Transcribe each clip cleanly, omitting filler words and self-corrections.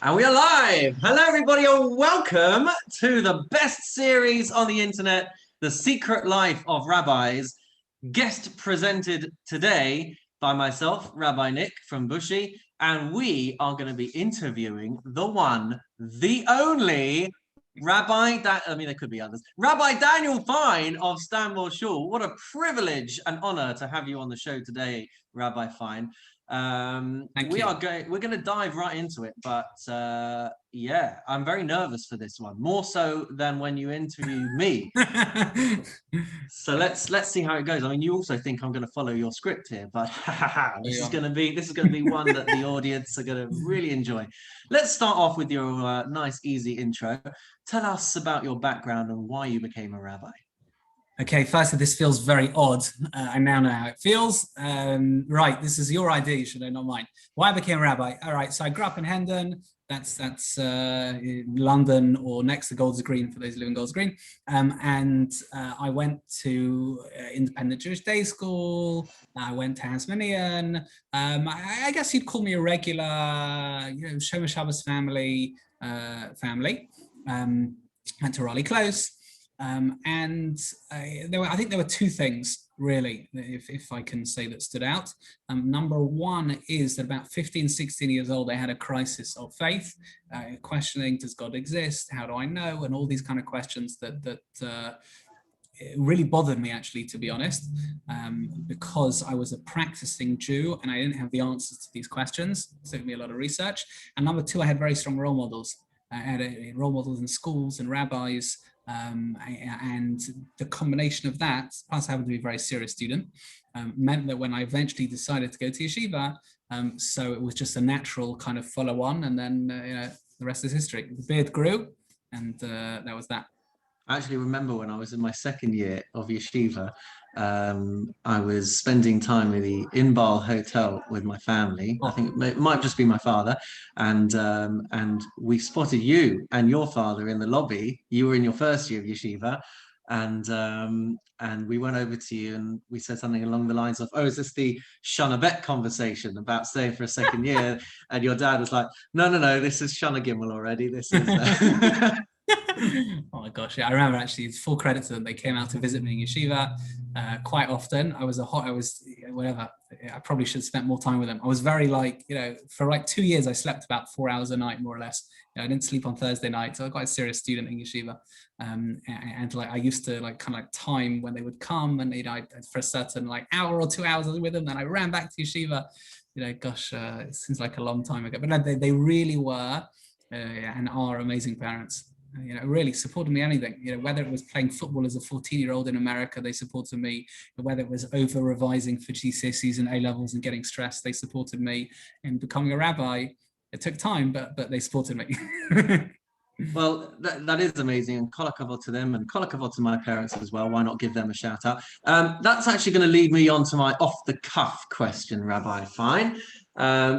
And we are live. Hello, everybody, and welcome to the best series on the internet, The Secret Life of Rabbis. Guest presented today by myself, Rabbi Nick from Bushy, and we are going to be interviewing the one, the only there could be others. Rabbi Daniel Fine of Stanmore Shul. What a privilege and honor to have you on the show today, Rabbi Fine. We're going to dive right into it, but yeah, I'm very nervous for this one, more so than when you interview me. So let's see how it goes. I mean, you also think I'm going to follow your script here, but this is going to be one that the audience are going to really enjoy. Let's start off with your nice, easy intro. Tell us about your background and why you became a rabbi. Okay, firstly, this feels very odd. I now know how it feels. Right, this is your idea, you should know, not mine. Why I became a rabbi. All right, so I grew up in Hendon. That's in London, or next to Golders Green for those who live in Golders Green. I went to independent Jewish day school. I went to Hasmonean. I guess you'd call me a regular, Shomer Shabbos family. Went to Raleigh Close. I think there were two things really, if I can say, that stood out. Number one is that about 15, 16 years old, I had a crisis of faith, questioning, does God exist? How do I know? And all these kind of questions that really bothered me, actually, to be honest, because I was a practicing Jew and I didn't have the answers to these questions. It took me a lot of research. And number two, I had very strong role models. I had role models in schools and rabbis, and the combination of that, plus having to be a very serious student, meant that when I eventually decided to go to yeshiva, so it was just a natural kind of follow on, and then the rest is history. The beard grew, and that was that. I actually remember when I was in my second year of yeshiva, I was spending time in the Inbal Hotel with my family. I think it might just be my father, and we spotted you and your father in the lobby. You were in your first year of yeshiva, and we went over to you and we said something along the lines of, "Oh, is this the Shana Bet conversation about staying for a second year?" And your dad was like, "No, this is Shana Gimel already. This is." Oh my gosh, yeah, I remember, actually, it's full credit to them. They came out to visit me in yeshiva quite often. I probably should have spent more time with them. I was very for 2 years, I slept about 4 hours a night, more or less. I didn't sleep on Thursday night, so I was quite a serious student in yeshiva. I used to time when they would come, and for a certain hour or 2 hours I was with them, then I ran back to yeshiva. It seems like a long time ago, but no, they really were and are amazing parents. Really supported me anything, whether it was playing football as a 14-year-old in America, they supported me. Whether it was over revising for GCSEs and A-levels and getting stressed, they supported me. In becoming a rabbi, it took time, but they supported me. Well, that is amazing, and kol hakavod to them, and kol hakavod to my parents as well. Why not give them a shout out? That's actually going to lead me on to my off-the-cuff question, Rabbi Fine,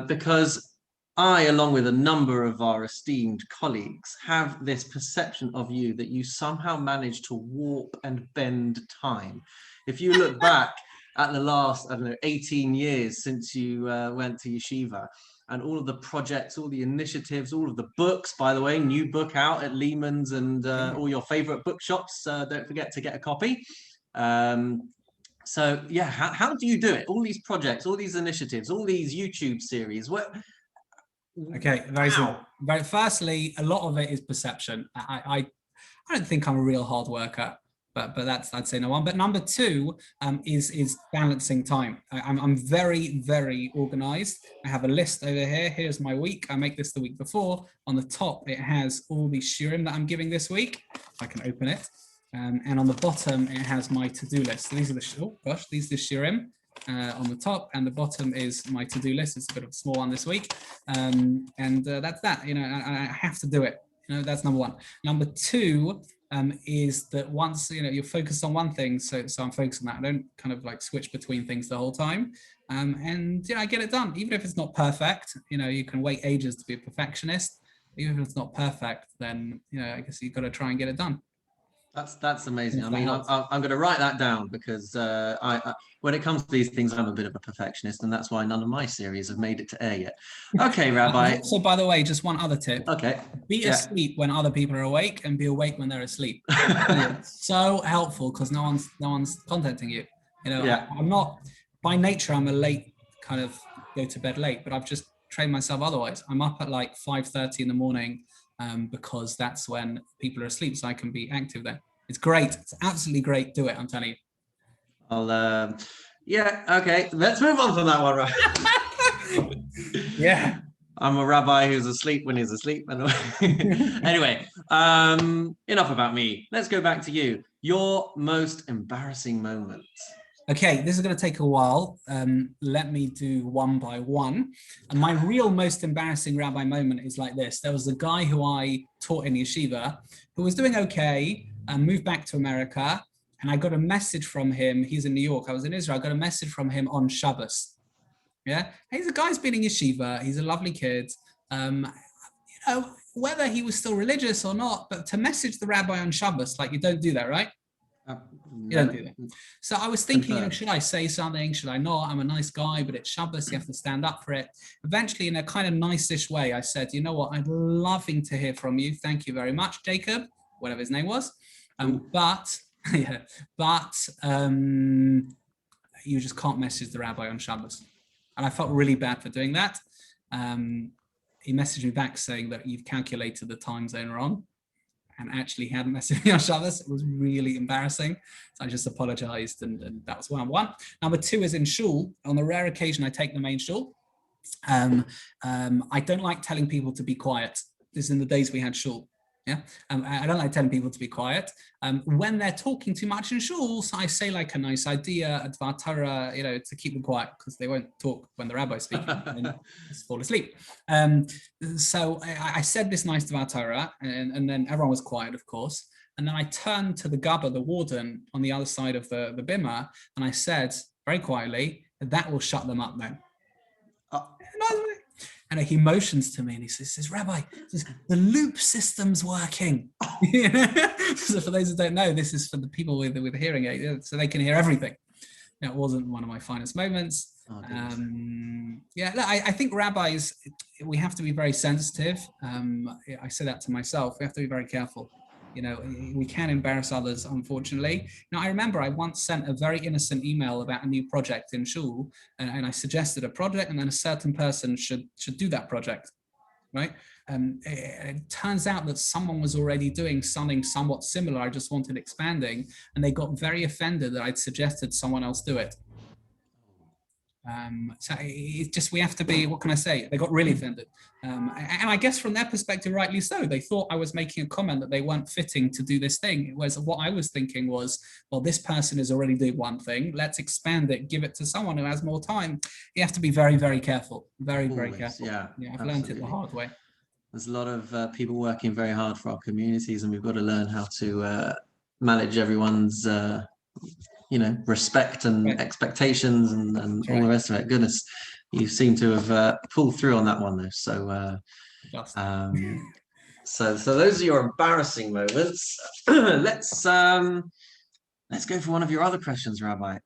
because I, along with a number of our esteemed colleagues, have this perception of you that you somehow manage to warp and bend time. If you look back at the last, 18 years since you went to yeshiva, and all of the projects, all the initiatives, all of the books, by the way, new book out at Lehman's and all your favorite bookshops, don't forget to get a copy. So yeah, how do you do it? All these projects, all these initiatives, all these YouTube series, Okay, very simple. Firstly, a lot of it is perception. I don't think I'm a real hard worker, but that's, I'd say, no one. But number two is balancing time. I'm very, very organized. I have a list over here. Here's my week. I make this the week before. On the top, it has all the shiurim that I'm giving this week. If I can open it. And on the bottom, it has my to-do list. So these are these are the shiurim. On the top, and the bottom is my to-do list. It's a bit of a small one this week, that's that. I have to do it. That's number one. Number two is that once you're focused on one thing, so I'm focused on that. I don't kind of switch between things the whole time, and I get it done, even if it's not perfect. You can wait ages to be a perfectionist. Even if it's not perfect, then I guess you've got to try and get it done. That's amazing. I mean, I'm going to write that down because when it comes to these things, I'm a bit of a perfectionist, and that's why none of my series have made it to air yet. Okay, Rabbi. So, by the way, just one other tip. Okay. Be asleep when other people are awake, and be awake when they're asleep. So helpful because no one's contacting you. You know, I'm not by nature. I'm a late kind of go to bed late, but I've just trained myself otherwise. I'm up at like 5:30 in the morning. Because that's when people are asleep, so I can be active then. It's great. It's absolutely great. Do it, I'm telling you. I'll, okay. Let's move on from that one, right? Yeah. I'm a rabbi who's asleep when he's asleep. Anyway, enough about me. Let's go back to you. Your most embarrassing moment. Okay, this is going to take a while. Let me do one by one. And my real most embarrassing rabbi moment is like this. There was a guy who I taught in yeshiva who was doing okay and moved back to America. And I got a message from him. He's in New York. I was in Israel. I got a message from him on Shabbos. Yeah, he's a guy's been in yeshiva. He's a lovely kid. Whether he was still religious or not, but to message the rabbi on Shabbos, like you don't do that, right? You don't do that. So I was thinking, should I say something? Should I not? I'm a nice guy, but it's Shabbos. You have to stand up for it. Eventually, in a kind of nice-ish way, I said, you know what? I'd loving to hear from you. Thank you very much, Jacob, whatever his name was. But you just can't message the rabbi on Shabbos. And I felt really bad for doing that. He messaged me back saying that you've calculated the time zone wrong. And actually he hadn't messaged me on Shabbos. It was really embarrassing. So I just apologized, and that was one. Number two is in shul. On the rare occasion I take the main shul. I don't like telling people to be quiet. This is in the days we had shul. Yeah, I don't like telling people to be quiet. When they're talking too much in shul, so I say like a nice idea, a dvar Torah, to keep them quiet because they won't talk when the rabbi's speaking and just fall asleep. So I said this nice dvar Torah, and then everyone was quiet, of course. And then I turned to the gabba, the warden, on the other side of the bimah, and I said very quietly, that will shut them up then. And he motions to me and he says, Rabbi, the loop system's working. So for those who don't know, this is for the people with hearing aid, so they can hear everything. It wasn't one of my finest moments. I think rabbis, we have to be very sensitive. I say that to myself. We have to be very careful. We can embarrass others, unfortunately. Now, I remember I once sent a very innocent email about a new project in shul, and I suggested a project, and then a certain person should do that project, right? It turns out that someone was already doing something somewhat similar. I just wanted expanding, and they got very offended that I'd suggested someone else do it. So it's just, we have to be, what can I say? They got really offended. And I guess from their perspective, rightly so, they thought I was making a comment that they weren't fitting to do this thing. Whereas what I was thinking was, well, this person is already doing one thing. Let's expand it, give it to someone who has more time. You have to be very, very careful. Very, very careful. Yeah, I've learned it the hard way. There's a lot of people working very hard for our communities, and we've got to learn how to manage everyone's respect and expectations and all the rest of it. Goodness, you seem to have pulled through on that one though. So so those are your embarrassing moments. Let's go for one of your other questions, Rabbi.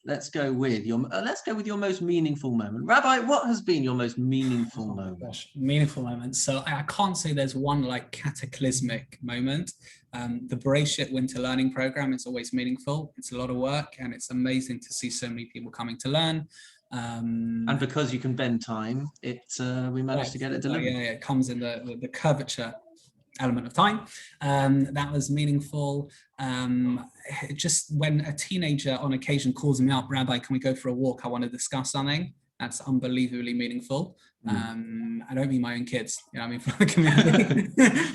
Let's go with your most meaningful moment. Rabbi, what has been your most meaningful moment? Gosh, meaningful moment. So I can't say there's one like cataclysmic moment. The Bereshit Winter Learning Program is always meaningful. It's a lot of work, and it's amazing to see so many people coming to learn. And because you can bend time, we managed to get it delivered. Yeah, it comes in the curvature element of time. That was meaningful. Just when a teenager on occasion calls me up, Rabbi, can we go for a walk? I want to discuss something. That's unbelievably meaningful. I don't mean my own kids, I mean for the community.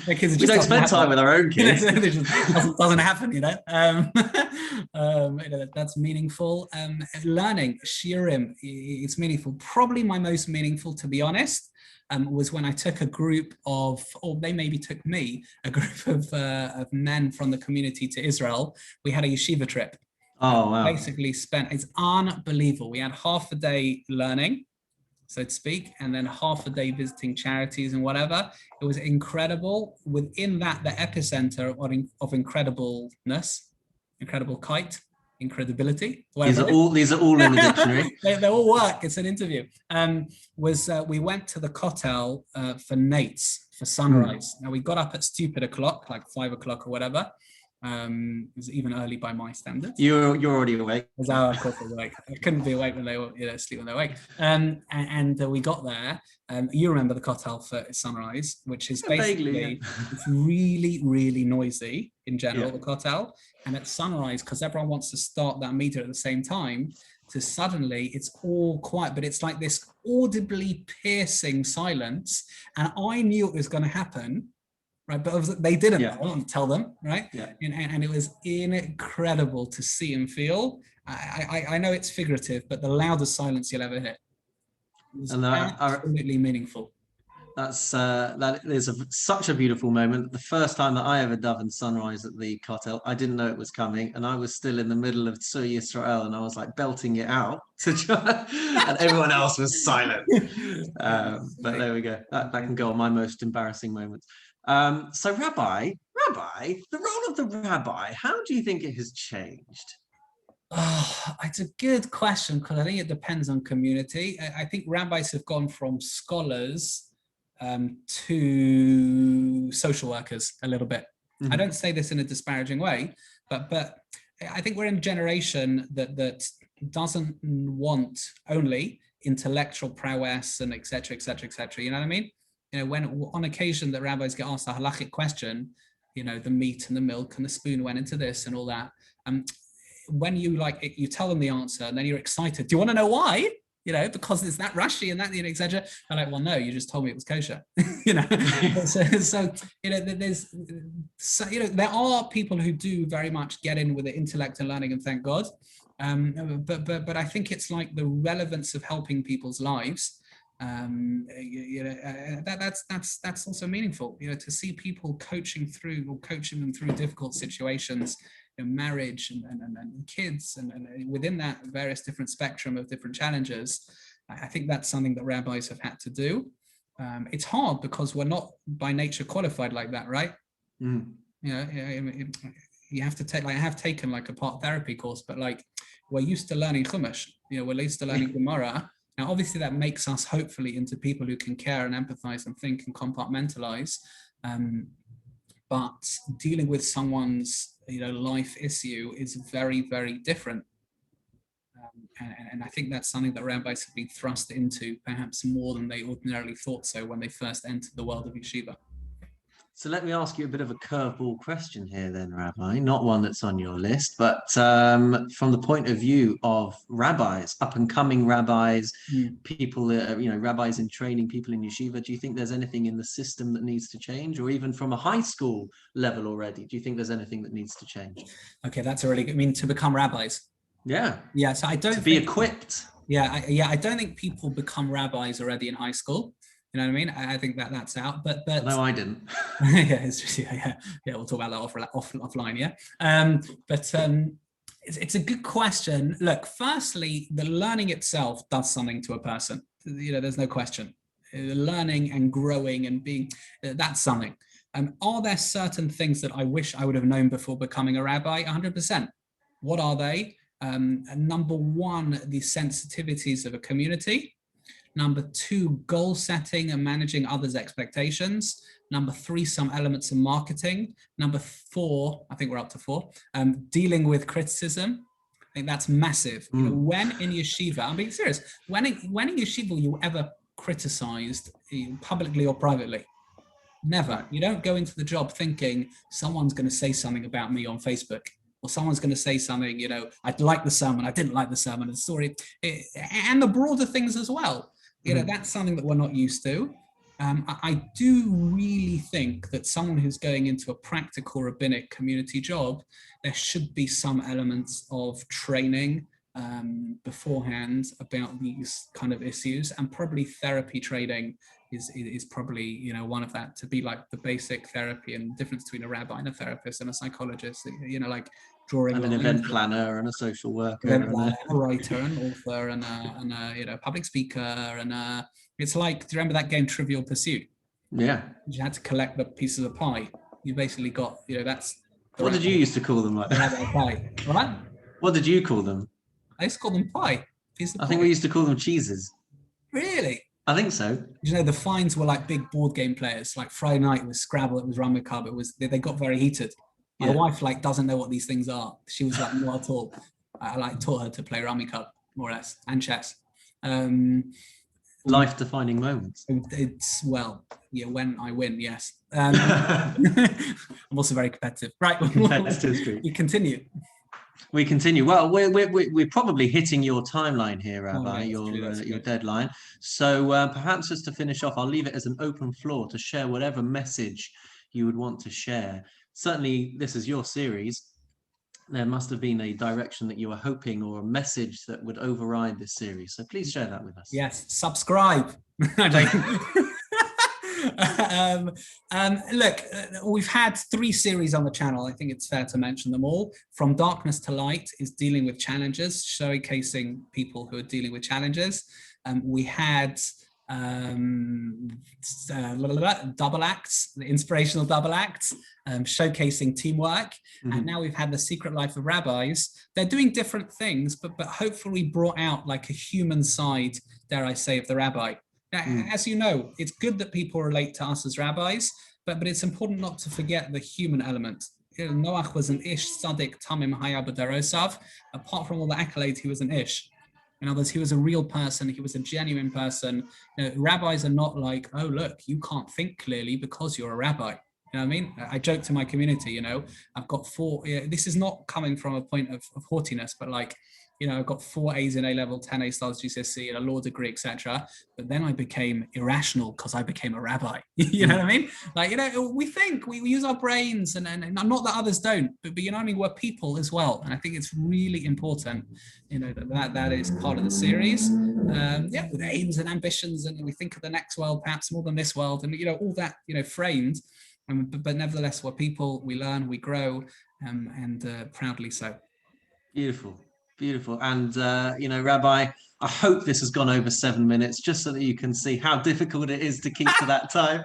My kids we don't spend time with our own kids. It just doesn't happen, that's meaningful. Learning, shiurim, it's meaningful. Probably my most meaningful, to be honest, was when I took a group of, or they maybe took me, a group of men from the community to Israel. We had a yeshiva trip. Oh, wow. Basically it's unbelievable. We had half a day learning. so to speak, and then half a day visiting charities and whatever. It was incredible. Within that, the epicenter of incredibleness, incredible kite, incredibility. These are all in the dictionary. they all work. It's an interview. We went to the Kotel for Nates for sunrise. Now we got up at stupid o'clock, like 5 o'clock or whatever. It was even early by my standards. You're already awake. Of course, I was awake. I couldn't be awake when they were, sleep when they're awake. And we got there. You remember the Kotel for sunrise, which is basically vaguely, it's really, really noisy in general. The Kotel, and at sunrise, because everyone wants to start that meter at the same time. To suddenly, it's all quiet, but it's like this audibly piercing silence, and I knew it was going to happen. Right, but they didn't. I didn't tell them, right? And it was incredible to see and feel. I know it's figurative, but the loudest silence you'll ever hear. It was absolutely meaningful. That is such a beautiful moment. The first time that I ever davened sunrise at the Kotel, I didn't know it was coming, and I was still in the middle of Tzur Yisrael, and I was like belting it out to try, and everyone else was silent. But there we go. That can go on my most embarrassing moments. So Rabbi, the role of the rabbi, how do you think it has changed? Oh, it's a good question, because I think it depends on community. I think rabbis have gone from scholars to social workers a little bit. I don't say this in a disparaging way, but I think we're in a generation that doesn't want only intellectual prowess and et cetera, et cetera, et cetera. You know what I mean? When on occasion that rabbis get asked a halachic question, the meat and the milk and the spoon went into this and all that. When you you tell them the answer and then you're excited. Do you want to know why? Because it's that Rashi and that, et cetera. I'm like, well, no, you just told me it was kosher. There are people who do very much get in with the intellect and learning, and thank God. But I think it's like the relevance of helping people's lives. That's also meaningful. To see people coaching them through difficult situations. Marriage and kids and within that various different spectrum of different challenges. I think that's something that rabbis have had to do. It's hard because we're not by nature qualified like that, right? You have to take, I have taken like a part therapy course, but we're used to learning Chumash, we're used to learning Gemara. Now obviously that makes us hopefully into people who can care and empathize and think and compartmentalize. But dealing with someone's life issue is very, very different. And I think that's something that rabbis have been thrust into perhaps more than they ordinarily thought so when they first entered the world of yeshiva. So let me ask you a bit of a curveball question here then, Rabbi, not one that's on your list, but from the point of view of rabbis, up and coming rabbis, people, rabbis in training, people in yeshiva, do you think there's anything in the system that needs to change, or even from a high school level already, do you think there's anything that needs to change? Okay, that's a really good, to become rabbis. Yeah. Yeah, so I don't be equipped. I don't think people become rabbis already in high school. You know what I mean? I think that's out, but no, I didn't. We'll talk about that offline. It's a good question. Look, firstly, the learning itself does something to a person. There's no question. Learning and growing and being, that's something. Are there certain things that I wish I would have known before becoming a rabbi? 100%. What are they? Number one, the sensitivities of a community. Number two, goal setting and managing others' expectations. Number three, some elements of marketing. Number four, I think we're up to four, dealing with criticism. I think that's massive. When in yeshiva, I'm being serious, when in yeshiva you ever criticized publicly or privately? Never. You don't go into the job thinking someone's going to say something about me on Facebook. Or someone's going to say something, I like the sermon, I didn't like the sermon, and the story, and the broader things as well. That's something that we're not used to. I do really think that someone who's going into a practical rabbinic community job, there should be some elements of training beforehand about these kind of issues, and probably therapy training is probably one of that, to be like the basic therapy and the difference between a rabbi and a therapist and a psychologist, drawing and an lines, event planner and a social worker event and planner, a writer, an author, and a public speaker, and it's like, do you remember that game Trivial Pursuit? yeah. You had to collect the pieces of pie. You basically got, that's. What did you used to call them like that? Pie. What? What did you call them? I used to call them pie. I think we used to call them cheeses. Really? I think so. The fines were like big board game players. Like Friday night it was Scrabble, it was Rummikub, they got very heated. My wife doesn't know what these things are. She was like, not at all. I taught her to play Rummikub, more or less, and chess. Life-defining moments. It's when I win, yes. I'm also very competitive. Right, we continue. We continue. Well, we're probably hitting your timeline here, Rabbi, your deadline. So perhaps just to finish off, I'll leave it as an open floor to share whatever message you would want to share. Certainly, this is your series. There must have been a direction that you were hoping, or a message that would override this series. So please share that with us. Yes, subscribe. Look, we've had 3 series on the channel. I think it's fair to mention them all. From Darkness to Light is dealing with challenges, showcasing people who are dealing with challenges. We had double acts, the inspirational double acts, showcasing teamwork. And now we've had The Secret Life of Rabbis. They're doing different things, but hopefully brought out like a human side, dare I say, of the rabbi. As you know, it's good that people relate to us as rabbis, but it's important not to forget the human element. Noach was an ish tzaddik tamim haya b'darosav. Apart from all the accolades, he was an ish. In other words, he was a real person. He was a genuine person. Rabbis are not like, oh, look, you can't think clearly because you're a rabbi. You know what I mean? I joke to my community, I've got 4, this is not coming from a point of haughtiness, but like, I've got 4 A's in A-level, 10 A stars GCSE, and a law degree, etc. But then I became irrational because I became a rabbi. You know what I mean? Like, we think, we use our brains, and not that others don't, but we're people as well. And I think it's really important, that is part of the series. With aims and ambitions, and we think of the next world, perhaps more than this world, and all that, framed. But nevertheless, we're people, we learn, we grow, and proudly so. Beautiful. And, Rabbi, I hope this has gone over 7 minutes, just so that you can see how difficult it is to keep to that time.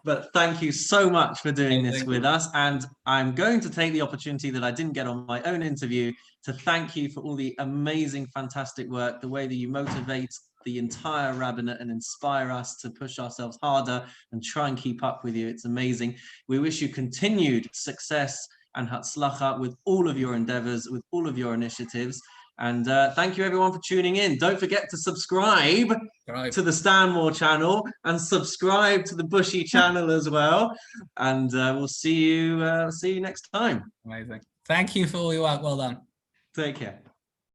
But thank you so much for doing this with us. And I'm going to take the opportunity that I didn't get on my own interview to thank you for all the amazing, fantastic work, the way that you motivate the entire rabbinate and inspire us to push ourselves harder and try and keep up with you. It's amazing. We wish you continued success and hatzlacha with all of your endeavors, with all of your initiatives. And thank you everyone for tuning in. Don't forget to subscribe to the Stanmore channel and subscribe to the Bushy channel as well. And we'll see you next time. Amazing. Thank you for all your work. Well done. Take care.